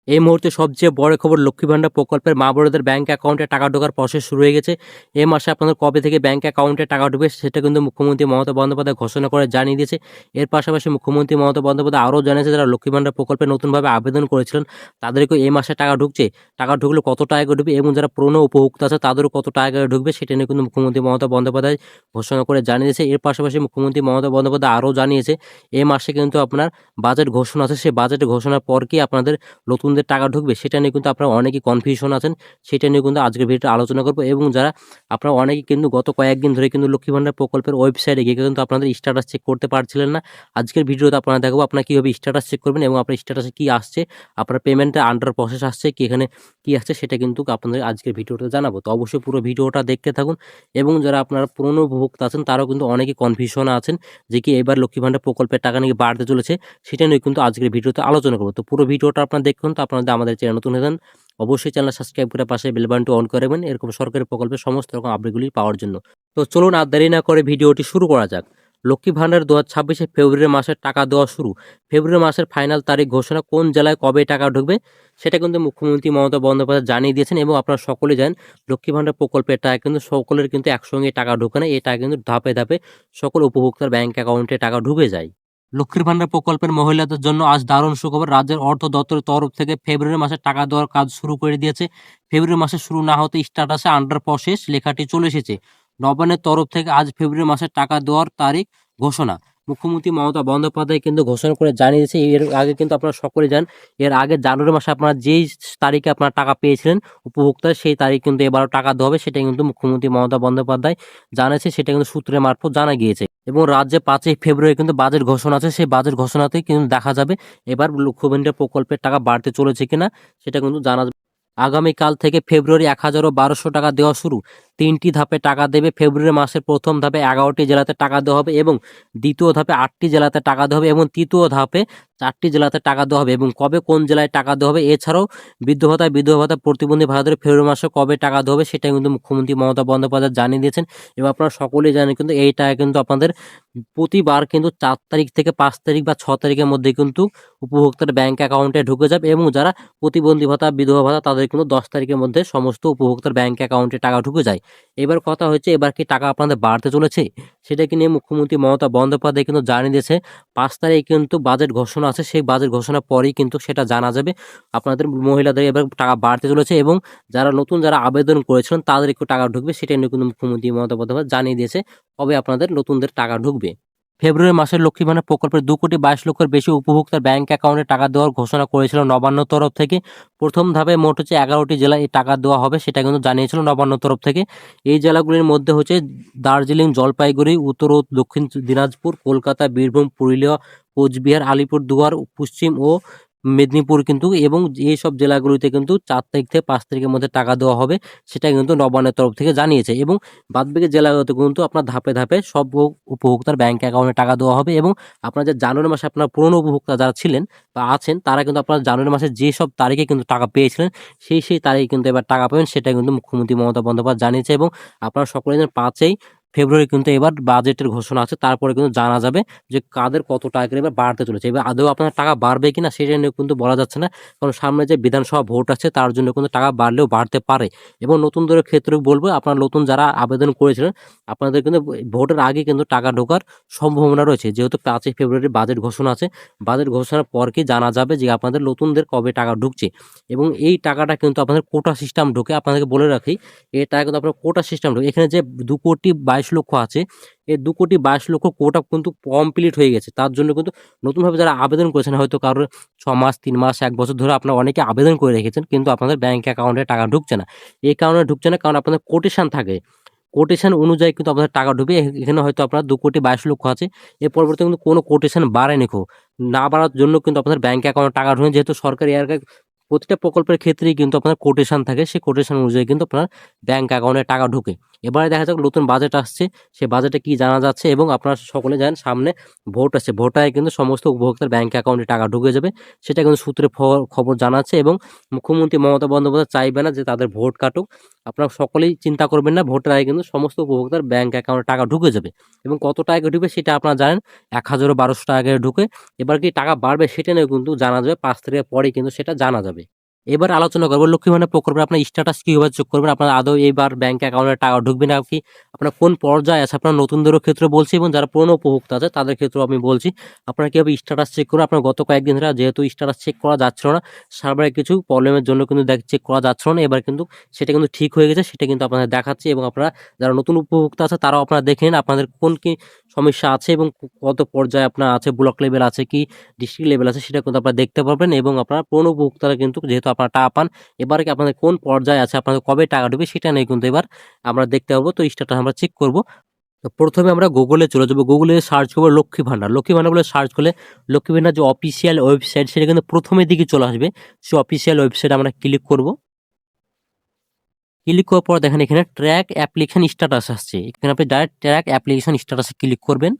এই মুহূর্তে সবচেয়ে বড় খবর, লক্ষ্মী ভান্ডার প্রকল্পের মা বোনেদের ব্যাংক অ্যাকাউন্টে টাকা ঢোকার প্রসেস শুরু হয়ে গেছে। এই মাসে আপনাদের কবে থেকে ব্যাংক অ্যাকাউন্টে টাকা ঢুকবে সেটা কিন্তু মুখ্যমন্ত্রী মমতা বন্দ্যোপাধ্যায় ঘোষণা করে জানিয়ে দিয়েছে। এর পাশাপাশি মুখ্যমন্ত্রী মমতা বন্দ্যোপাধ্যায় আরও জানিয়েছে, যারা লক্ষ্মী ভান্ডার প্রকল্পে নতুনভাবে আবেদন করেছিলেন তাদেরকেও এই মাসে টাকা ঢুকছে। টাকা ঢুকলে কত টাকা করে ঢুকবে এবং যারা পুরনো উপভোক্তা আছে তাদেরও কত টাকা করে ঢুকবে সেটা নিয়ে কিন্তু মুখ্যমন্ত্রী মমতা বন্দ্যোপাধ্যায় ঘোষণা করে জানিয়ে দিয়েছে। এর পাশাপাশি মুখ্যমন্ত্রী মমতা বন্দ্যোপাধ্যায় আরও জানিয়েছে, এই মাসে কিন্তু আপনার বাজেট ঘোষণা আছে, সেই বাজেট ঘোষণার পর কি আপনাদের নতুনদের টাকা ঢুকবে সেটা নিয়ে কিন্তু আপনারা অনেকেই কনফিউশন আছেন। সেটা নিয়ে কিন্তু আজকের ভিডিওতে আলোচনা করবো। এবং যারা আপনারা অনেকেই কিন্তু গত কয়েকদিন ধরে কিন্তু লক্ষ্মী ভান্ডার প্রকল্পের ওয়েবসাইটে গিয়ে কিন্তু আপনাদের স্ট্যাটাস চেক করতে পারছিলেন না। আজকের ভিডিওতে আপনারা দেখাবো আপনারা কীভাবে স্ট্যাটাস চেক করবেন এবং আপনার স্ট্যাটাসে কী আসছে, আপনার পেমেন্টের আন্ডার প্রসেস আসছে কি, এখানে কী আসছে সেটা কিন্তু আপনাদের আজকের ভিডিওতে জানাবো। তো অবশ্যই পুরো ভিডিওটা দেখতে থাকুন। এবং যারা আপনারা পুরনো উপভোক্তা আছেন তারাও কিন্তু অনেকেই কনফিউশনে আছেন যে কি এবার লক্ষ্মী ভান্ডার প্রকল্পের টাকা নাকি বাড়তে চলেছে, সেটা নিয়ে কিন্তু আজকের ভিডিওতে আলোচনা করবো। তো পুরো ভিডিওটা আপনারা দেখুন। তো আপনারা আমাদের চ্যানেল নতুন হয়ে যান, অবশ্যই চ্যানেল সাবস্ক্রাইব করে পাশে বেল বাটনটি অন করে রাখবেন এরকম সরকারি প্রকল্পের সমস্ত রকম আপডেটগুলি পাওয়ার জন্য। তো চলুন আর দেরি না করে ভিডিওটি শুরু করা যাক। লক্ষ্মী ভান্ডার 2026 ফেব্রুয়ারি মাসের টাকা দেওয়া শুরু। ফেব্রুয়ারি মাসের ফাইনাল তারিখ ঘোষণা, কোন জেলায় কবে টাকা ঢুকবে সেটা কিন্তু মুখ্যমন্ত্রী মমতা বন্দ্যোপাধ্যায় জানিয়ে দিয়েছেন। এবং আপনারা সকলে জানেন লক্ষ্মী ভান্ডার প্রকল্পের টাকা কিন্তু সকলের কিন্তু একসঙ্গে টাকা ঢোকে না, এই টাকা কিন্তু ধাপে ধাপে সকল উপভোক্তার ব্যাংক অ্যাকাউন্টে টাকা ঢুকে যায়। লক্ষ্মীর ভান্ডার প্রকল্পের মহিলাদের জন্য আজ দারুণ সুখবর, রাজ্যের অর্থ দপ্তরের তরফ থেকে ফেব্রুয়ারি মাসে টাকা দেওয়ার কাজ শুরু করে দিয়েছে। ফেব্রুয়ারি মাসে শুরু না হতে স্ট্যাটাসে আন্ডার প্রসেস লেখাটি চলে এসেছে। নবান্নের তরফ থেকে আজ ফেব্রুয়ারি মাসে টাকা দেওয়ার তারিখ ঘোষণা। মুখ্যমন্ত্রী মমতা বন্দ্যোপাধ্যায় কিন্তু ঘোষণা করে জানিয়েছে। এর আগে কিন্তু আপনারা সকলে জানেন, এর আগে জানুয়ারি মাসে আপনারা যেই তারিখে আপনারা টাকা পেয়েছিলেন উপভোক্তা, সেই তারিখ কিন্তু এবারও টাকা দেওয়া হবে, সেটা কিন্তু মুখ্যমন্ত্রী মমতা বন্দ্যোপাধ্যায় জানিয়েছে। সেটা কিন্তু সূত্রের মারফত জানা গিয়েছে। এবং রাজ্যে 5ই ফেব্রুয়ারি কিন্তু বাজেট ঘোষণা আছে, সেই বাজেট ঘোষণাতেই কিন্তু দেখা যাবে এবার লক্ষ্মী ভান্ডার প্রকল্পের টাকা বাড়তে চলেছে কিনা সেটা কিন্তু জানা যাবে। আগামীকাল থেকে ফেব্রুয়ারি 1012 টাকা দেওয়া শুরু। 3টি ধাপে টাকা দেবে। ফেব্রুয়ারি মাসের প্রথম ধাপে 11টি জেলাতে টাকা দেওয়া হবে এবং দ্বিতীয় ধাপে 8টি জেলাতে টাকা দেওয়া হবে এবং তৃতীয় ধাপে 4টি জেলাতে টাকা দেওয়া হবে। এবং কবে কোন জেলায় টাকা দেওয়া হবে, এছাড়াও বৃদ্ধ ভাতা, বিধবা ভাতা, প্রতিবন্ধী ভাতাদের ফেব্রুয়ারি মাসে কবে টাকা দেওয়া হবে সেটা কিন্তু মুখ্যমন্ত্রী মমতা বন্দ্যোপাধ্যায় জানিয়ে দিয়েছেন। এবং আপনারা সকলেই জানেন কিন্তু এই টাকা কিন্তু আপনাদের প্রতিবার কিন্তু 4 তারিখ থেকে 5 তারিখ বা 6 তারিখের মধ্যে কিন্তু উপভোক্তার ব্যাংক অ্যাকাউন্টে ঢুকে যাবে। এবং যারা প্রতিবন্ধী ভাতা, বিধবা ভাতা তাদের কিন্তু 10 তারিখের মধ্যে সমস্ত উপভোক্তার ব্যাংক অ্যাকাউন্টে টাকা ঢুকে যায়। এবার কথা হচ্ছে, এবার কি টাকা আপনাদের বাড়তে চলেছে সেটাকে নিয়ে মুখ্যমন্ত্রী মমতা বন্দ্যোপাধ্যায় কিন্তু জানিয়ে দিয়েছে। 5 তারিখে কিন্তু বাজেট ঘোষণা আছে, সেই বাজেট ঘোষণার পরেই কিন্তু সেটা জানা যাবে আপনাদের মহিলাদের এবার টাকা বাড়তে চলেছে। এবং যারা আবেদন করেছিলেন তাদের একটু টাকা ঢুকবে, সেটা নিয়ে কিন্তু মুখ্যমন্ত্রী মমতা বন্দ্যোপাধ্যায় জানিয়ে দিয়েছে কবে আপনাদের নতুনদের টাকা ঢুকবে। ফেব্রুয়ারি মাসের লক্ষ্মী ভান্ডার প্রকল্পের 2,22,00,000-এর বেশি উপভোক্তার ব্যাংক অ্যাকাউন্টে টাকা দেওয়ার ঘোষণা করেছিল নবান্ন তরফ থেকে। প্রথম ধাপে মোট হচ্ছে 11টি জেলায় এই টাকা দেওয়া হবে, সেটা কিন্তু জানিয়েছিল নবান্ন তরফ থেকে। এই জেলাগুলির মধ্যে হচ্ছে দার্জিলিং, জলপাইগুড়ি, উত্তর ও দক্ষিণ দিনাজপুর, কলকাতা, বীরভূম, পুরুলিয়া, কোচবিহার, আলিপুরদুয়ার, পশ্চিম ও মেদিনীপুর কিন্তু। এবং এইসব জেলাগুলিতে কিন্তু 4 তারিখ থেকে 5 তারিখের মধ্যে টাকা দেওয়া হবে, সেটা কিন্তু নবান্নের তরফ থেকে জানিয়েছে। এবং বাদবাকি জেলাগুলোতে কিন্তু আপনার ধাপে ধাপে সব উপভোক্তার ব্যাংক অ্যাকাউন্টে টাকা দেওয়া হবে। এবং আপনার যে জানুয়ারি মাসে আপনার পুরনো উপভোক্তা যারা ছিলেন বা আছেন তারা কিন্তু আপনার জানুয়ারি মাসে যেসব তারিখে কিন্তু টাকা পেয়েছিলেন সেই তারিখে কিন্তু এবার টাকা পাবেন, সেটা কিন্তু মুখ্যমন্ত্রী মমতা বন্দ্যোপাধ্যায় জানিয়েছে। এবং আপনারা সকলে জানেন 5ই ফেব্রুয়ারি কিন্তু এবার বাজেটের ঘোষণা আছে, তারপরে কিন্তু জানা যাবে যে কাদের কত টাকা করে এবার বাড়তে চলেছে। এবার আদৌ আপনার টাকা বাড়বে কিনা সেটা নিয়ে কিন্তু বলা যাচ্ছে না, কারণ সামনে যে বিধানসভা ভোট আছে তার জন্য কিন্তু টাকা বাড়লেও বাড়তে পারে। এবং নতুনদের ক্ষেত্রে বলবো, আপনারা নতুন যারা আবেদন করেছিলেন আপনাদের কিন্তু ভোটের আগে কিন্তু টাকা ঢোকার সম্ভাবনা রয়েছে, যেহেতু 5ই ফেব্রুয়ারি বাজেট ঘোষণা আছে। বাজেট ঘোষণার পর কি জানা যাবে যে আপনাদের নতুনদের কবে টাকা ঢুকছে। এবং এই টাকাটা কিন্তু আপনাদের কোটা সিস্টেম ঢোকে, আপনাদেরকে বলে রাখি এই টাকা কিন্তু আপনার কোটা সিস্টেম ঢোকে। এখানে যে 2,22,00,000 আছে, এই 2,22,00,000 কোটা কিন্তু কমপ্লিট হয়ে গেছে। তার জন্য কিন্তু নতুনভাবে যারা আবেদন করেছেন, হয়তো কারোর 6 মাস, 3 মাস, 1 বছর ধরে আপনারা অনেকে আবেদন করে রেখেছেন কিন্তু আপনাদের ব্যাংক অ্যাকাউন্টে টাকা ঢুকছে না। এই কারণে ঢুকছে না কারণ আপনাদের কোটেশন থাকে, কোটেশন অনুযায়ী কিন্তু আপনাদের টাকা ঢুকবে। এখানে হয়তো আপনার 2,22,00,000 আছে, এর পরিবর্তে কিন্তু কোনো কোটেশন বাড়েনি, না বাড়ার জন্য কিন্তু আপনাদের ব্যাংক অ্যাকাউন্টে টাকা ঢুকে। যেহেতু সরকারি এর প্রতিটা প্রকল্পের ক্ষেত্রেই কিন্তু আপনার কোটেশন থাকে, সেই কোটেশন অনুযায়ী কিন্তু আপনার ব্যাংক অ্যাকাউন্টে টাকা ঢুকে। এবারে দেখা যাক নতুন বাজেট আসছে, সেই বাজেটে কি জানা যাচ্ছে এবং আপনারা সকলে জানেন সামনে ভোট আছে, ভোটায় কিন্তু সমস্ত উপভোক্তার ব্যাংক অ্যাকাউন্টে টাকা ঢুকে যাবে, সেটা কিন্তু সূত্রে খবর জানাচ্ছে এবং মুখ্যমন্ত্রী মমতা বন্দ্যোপাধ্যায় চাইবে না যে তাদের ভোট কাটুক। আপনারা সকলেই চিন্তা করবেন না, ভোটের আগে কিন্তু সমস্ত উপভোক্তার ব্যাংক অ্যাকাউন্টে টাকা ঢুকে যাবে এবং কত টাকা ঢুকবে সেটা আপনারা জানেন, 1,000-1,200 টাকা করে ঢুকে। এবার কি টাকা বাড়বে সেটা নিয়ে কিন্তু জানা যাবে 5 তারিখের পরেই কিন্তু সেটা জানা যাবে। এবার আলোচনা করবো লক্ষ্মী ভান্ডার প্রকল্পে আপনার স্ট্যাটাস কিভাবে চেক করবেন, আপনার আদৌ এইবার ব্যাংক অ্যাকাউন্টে টাকা ঢুকবে না কি, আপনার কোন পর্যায়ে আছে, আপনার নতুনদেরও ক্ষেত্রে বলছি এবং যারা পুরনো উপভোক্তা আছে তাদের ক্ষেত্রেও আমি বলছি আপনারা কিভাবে স্ট্যাটাস চেক করুন। আপনার গত কয়েকদিন ধরে যেহেতু স্ট্যাটাস চেক করা যাচ্ছিল না, সার্ভারে কিছু প্রবলেমের জন্য কিন্তু চেক করা যাচ্ছিল না, এবার কিন্তু সেটা কিন্তু ঠিক হয়ে গেছে, সেটা কিন্তু আপনাদের দেখাচ্ছি এবং আপনারা যারা নতুন উপভোক্তা আছে তারাও আপনারা দেখে নিন আপনাদের কোন কি সমস্যা আছে এবং কত পর্যায়ে আপনার আছে, ব্লক লেভেল আছে কি ডিস্ট্রিক্ট লেভেল আছে, সেটা কিন্তু আপনারা দেখতে পারবেন এবং আপনারা পুরনো উপভোক্তারা কিন্তু যেহেতু আপনারা টাকা পান, এবারে কি আপনাদের কোন পর্যায়ে আছে, আপনাদের কবে টাকা ঢুকবে সেটা নিয়ে কিন্তু এবার আমরা দেখতে পারবো। তো স্ট্যাটাস আমরা চেক করব। তো প্রথমে আমরা গুগলে চলে যাবো, গুগলে সার্চ করবো লক্ষ্মী ভান্ডার। লক্ষ্মী ভান্ডার বলে সার্চ করলে লক্ষ্মী ভান্ডার যে অফিসিয়াল ওয়েবসাইট সেটা কিন্তু প্রথমের দিকে চলে আসবে, সেই অফিসিয়াল ওয়েবসাইটে আমরা ক্লিক করব। ক্লিক করার পর দেখেন এখানে ট্র্যাক অ্যাপ্লিকেশন স্ট্যাটাস আসছে, এখানে আপনি ডাইরেক্ট ট্র্যাক অ্যাপ্লিকেশন স্ট্যাটাসে ক্লিক করবেন।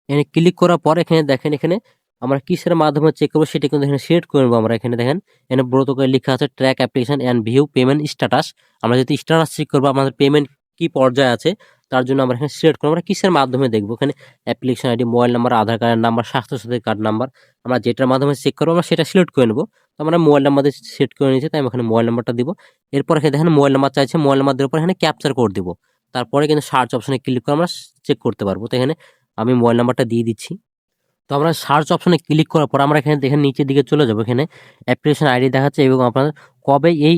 এখানে ক্লিক করার পর এখানে দেখেন এখানে আমরা কিসের মাধ্যমে চেক করবো সেটা কিন্তু এখানে সিলেক্ট করে নেবো। আমরা এখানে দেখেন এখানে ব্রত করে লেখা আছে track application and view payment status. আমরা যদি স্ট্যাটাস চেক করবো আমাদের পেমেন্ট কি পর্যায়ে আছে তার জন্য আমরা এখানে সিলেক্ট করবো আমরা কিসের মাধ্যমে দেখবো। এখানে অ্যাপ্লিকেশন আইডি, মোবাইল নাম্বার, আধার কার্ডের নাম্বার, স্বাস্থ্যসাথী কার্ড নাম্বার, আমরা যেটার মাধ্যমে চেক করবো আমরা সেটা সিলেক্ট করে নেবো। তো আমরা মোবাইল নাম্বার দিয়ে সেট করে নিয়েছি, তাই আমি এখানে মোবাইল নাম্বারটা দিব। এরপর এখানে দেখেন মোবাইল নাম্বার চাইছে, মোবাইল নাম্বার দেওয়ার পর এখানে ক্যাপচার কোড দিব। তারপরে কিন্তু সার্চ অপশনে ক্লিক করে আমরা চেক করতে পারবো। তো এখানে আমি মোবাইল নাম্বারটা দিয়ে দিচ্ছি। তো আমরা সার্চ অপশনে ক্লিক করার পর আমরা এখানে দেখেন নিচের দিকে চলে যাবো, এখানে অ্যাপ্লিকেশন আইডি দেখাচ্ছে এবং আপনার কবে এই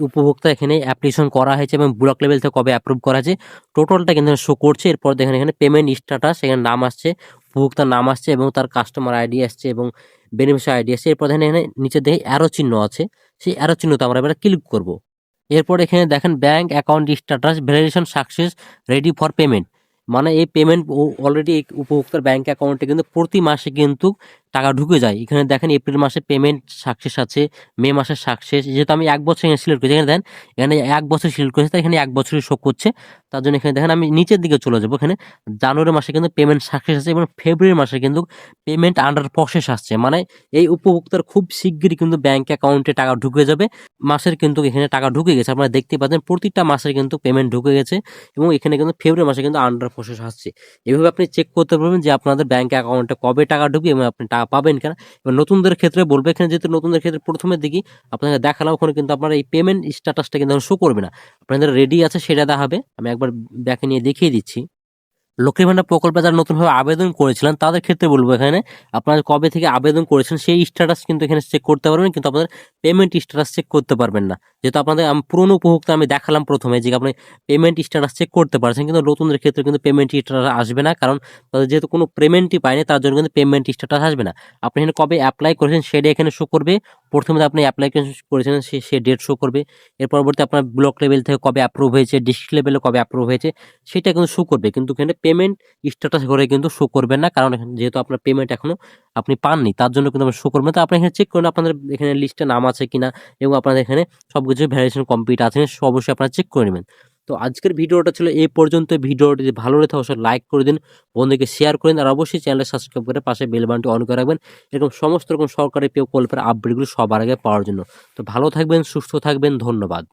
উপভোক্তা এখানে অ্যাপ্লিকেশন করা হয়েছে এবং ব্লক লেভেল থেকে কবে অ্যাপ্রুভ করা হয়েছে টোটালটা কিন্তু শো করছে। এরপর দেখেন এখানে পেমেন্ট স্ট্যাটাস, এখানে নাম আসছে, উপভোক্তার নাম আসছে এবং তার কাস্টমার আইডি আসছে এবং বেনিফিশিয়ারি আইডি আসছে। এরপর দেখেন এখানে নিচে দেখে অ্যারো চিহ্ন আছে, সেই অ্যারো চিহ্নতে আমরা এবার ক্লিক করব। এরপর এখানে দেখেন bank account status validation success ready for payment, মানে এই পেমেন্ট অলরেডি উপভোক্তার ব্যাংক অ্যাকাউন্টে কিন্তু প্রতি মাসে কিন্তু টাকা ঢুকে যায়। এখানে দেখেন এপ্রিল মাসে পেমেন্ট সাকসেস আছে, মে মাসে সাকসেস, যেহেতু আমি 1 বছর এখানে সিলেক্ট করেছি, এখানে দেখেন এখানে 1 বছর সিলেক্ট করেছি তাই এখানে 1 বছরই শো করছে। তার জন্য এখানে দেখেন আমি নিচের দিকে চলে যাবো, এখানে জানুয়ারি মাসে কিন্তু পেমেন্ট সাকসেস আছে এবং ফেব্রুয়ারি মাসে কিন্তু পেমেন্ট আন্ডার প্রসেস আসছে, মানে এই উপভোক্তার খুব শিগগিরই কিন্তু ব্যাংক অ্যাকাউন্টে টাকা ঢুকে যাবে। মাসের কিন্তু এখানে টাকা ঢুকে গেছে, আপনারা দেখতে পাচ্ছেন প্রতিটা মাসের কিন্তু পেমেন্ট ঢুকে গেছে এবং এখানে কিন্তু ফেব্রুয়ারি মাসে কিন্তু আন্ডার প্রসেস আসছে। এভাবে আপনি চেক করতে পারবেন যে আপনাদের ব্যাংক অ্যাকাউন্টে কবে টাকা ঢুকবে এবং আপনি টাকা পাবেন কেন। এবার নতুনদের ক্ষেত্রে বলবো, এখানে যেহেতু নতুনদের ক্ষেত্রে প্রথমের দিকে আপনাকে দেখালাম, ওখানে কিন্তু আপনার এই পেমেন্ট স্ট্যাটাসটা কিন্তু শো করবে না, আপনাদের রেডি আছে সেটা দেখাবে। আমি একবার ব্যাকে নিয়ে দেখিয়ে দিচ্ছি। লক্ষ্মী ভান্ডার প্রকল্পে যারা নতুনভাবে আবেদন করেছিলেন তাদের ক্ষেত্রে বলবো, এখানে আপনারা কবে থেকে আবেদন করেছেন সেই স্ট্যাটাস কিন্তু এখানে চেক করতে পারবেন, কিন্তু আপনাদের পেমেন্ট স্ট্যাটাস চেক করতে পারবেন না। যেহেতু আপনাদের পুরনো উপভোক্তা আমি দেখালাম প্রথমে যে আপনি পেমেন্ট স্ট্যাটাস চেক করতে পারছেন, কিন্তু নতুনদের ক্ষেত্রে কিন্তু পেমেন্ট স্ট্যাটাস আসবে না, কারণ তাদের যেহেতু কোনো পেমেন্টই পায়নি তার জন্য কিন্তু পেমেন্ট স্ট্যাটাস আসবে না। আপনি এখানে কবে অ্যাপ্লাই করেছেন সেটা এখানে শো করবে, প্রথমে আপনি অ্যাপ্লাই করেছেন সে ডেট শো করবে, এর পরবর্তী আপনার ব্লক লেভেল থেকে কবে অ্যাপ্রুভ হয়েছে, ডিস্ট্রিক্ট লেভেলে কবে অ্যাপ্রুভ হয়েছে সেটা কিন্তু শো করবে, কিন্তু এখানে পেমেন্ট স্ট্যাটাস করে কিন্তু শো করবে না, কারণ যেহেতু আপনার পেমেন্ট এখনো আপনি পাননি তার জন্য কিন্তু শো করবে না। তো আপনি এখানে চেক করুন আপনাদের এখানে লিস্টে নাম আছে কিনা এবং আপনাদের এখানে সবকিছু ভ্যালিডেশন কমপ্লিট আছে অবশ্যই আপনারা চেক করে নেবেন। তো আজকের ভিডিওটা ছিল এই পর্যন্ত। ভিডিওটি যদি ভালো লাগে অবশ্যই লাইক করে দিন, বন্ধুকে শেয়ার করে দিন আর অবশ্যই চ্যানেলটা সাবস্ক্রাইব করে পাশে বেল বাটনটি অন করে রাখবেন এরকম সমস্ত রকম সরকারি প্রকল্পের আপডেটগুলো সবার আগে পাওয়ার জন্য। তো ভালো থাকবেন, সুস্থ থাকবেন, ধন্যবাদ।